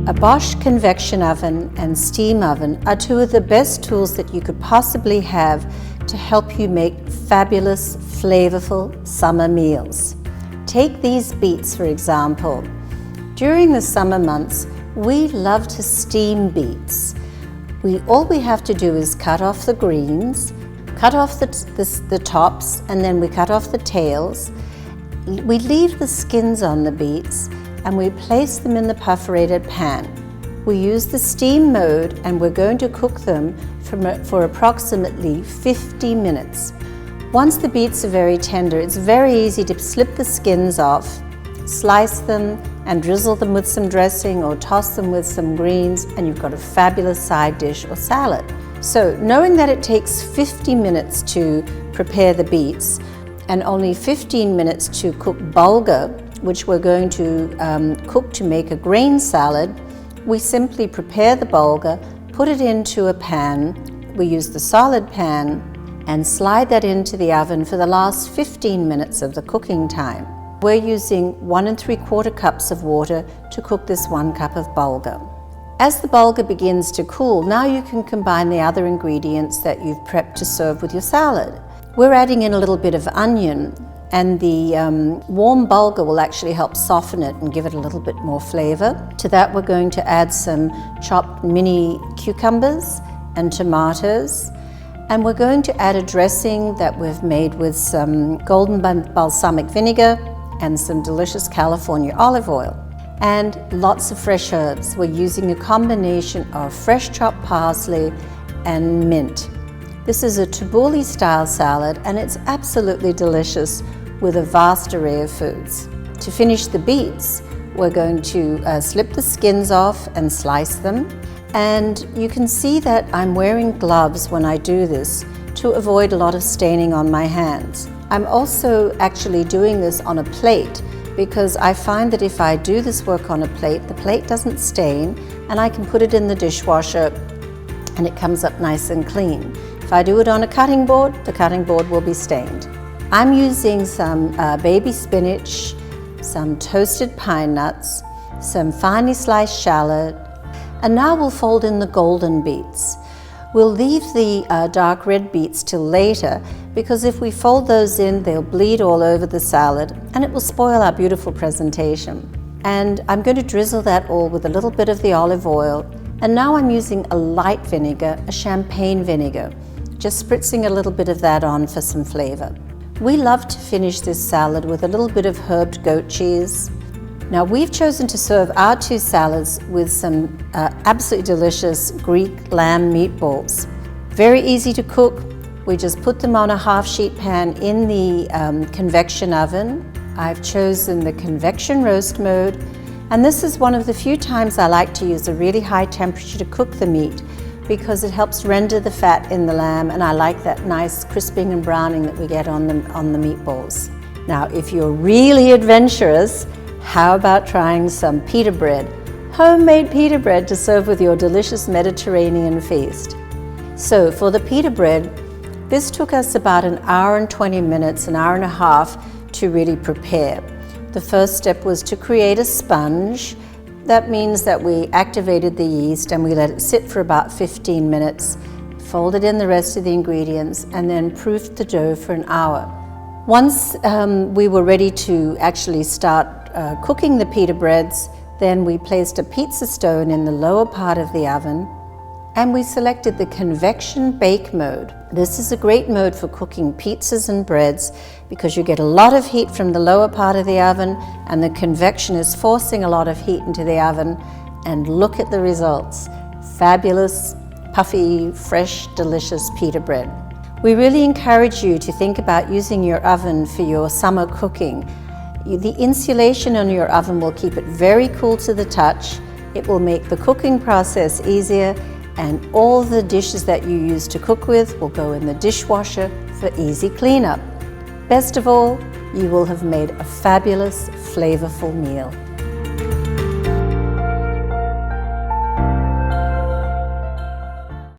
A Bosch Convection oven and steam oven are two of the best tools that you could possibly have to help you make fabulous, flavorful summer meals. Take these beets, for example. During the summer months, we love to steam beets. All we have to do is cut off the greens, cut off the tops, and then we cut off the tails. We leave the skins on the beets and we place them in the perforated pan. We use the steam mode and we're going to cook them for approximately 50 minutes. Once the beets are very tender, it's very easy to slip the skins off, slice them and drizzle them with some dressing or toss them with some greens, and you've got a fabulous side dish or salad. So knowing that it takes 50 minutes to prepare the beets and only 15 minutes to cook bulgur, which we're going to cook to make a grain salad, we simply prepare the bulgur, put it into a pan. We use the solid pan and slide that into the oven for the last 15 minutes of the cooking time. We're using 1 3/4 cups of water to cook this 1 cup of bulgur. As the bulgur begins to cool, now you can combine the other ingredients that you've prepped to serve with your salad. We're adding in a little bit of onion, and the warm bulgur will actually help soften it and give it a little bit more flavor. To that, we're going to add some chopped mini cucumbers and tomatoes. And we're going to add a dressing that we've made with some golden balsamic vinegar and some delicious California olive oil. And lots of fresh herbs. We're using a combination of fresh chopped parsley and mint. This is a tabbouleh style salad and it's absolutely delicious with a vast array of foods. To finish the beets, we're going to slip the skins off and slice them. And you can see that I'm wearing gloves when I do this to avoid a lot of staining on my hands. I'm also actually doing this on a plate because I find that if I do this work on a plate, the plate doesn't stain and I can put it in the dishwasher and it comes up nice and clean. If I do it on a cutting board, the cutting board will be stained. I'm using some baby spinach, some toasted pine nuts, some finely sliced shallot, and now we'll fold in the golden beets. We'll leave the dark red beets till later because if we fold those in, they'll bleed all over the salad and it will spoil our beautiful presentation. And I'm going to drizzle that all with a little bit of the olive oil. And now I'm using a light vinegar, a champagne vinegar, just spritzing a little bit of that on for some flavor. We love to finish this salad with a little bit of herbed goat cheese. Now we've chosen to serve our two salads with some absolutely delicious Greek lamb meatballs. Very easy to cook. We just put them on a half-sheet pan in the convection oven. I've chosen the convection roast mode, and this is one of the few times I like to use a really high temperature to cook the meat because it helps render the fat in the lamb, and I like that nice crisping and browning that we get on the meatballs. Now if you're really adventurous, how about trying some pita bread? Homemade pita bread to serve with your delicious Mediterranean feast. So for the pita bread, this took us about 1 hour and 20 minutes, 1.5 hours to really prepare. The first step was to create a sponge. That means that we activated the yeast and we let it sit for about 15 minutes, folded in the rest of the ingredients, and then proofed the dough for 1 hour. Once we were ready to actually start cooking the pita breads, then we placed a pizza stone in the lower part of the oven and we selected the convection bake mode. This is a great mode for cooking pizzas and breads because you get a lot of heat from the lower part of the oven and the convection is forcing a lot of heat into the oven, and look at the results. Fabulous, puffy, fresh, delicious pita bread. We really encourage you to think about using your oven for your summer cooking. The insulation on your oven will keep it very cool to the touch. It will make the cooking process easier, and all the dishes that you use to cook with will go in the dishwasher for easy cleanup. Best of all, you will have made a fabulous, flavorful meal.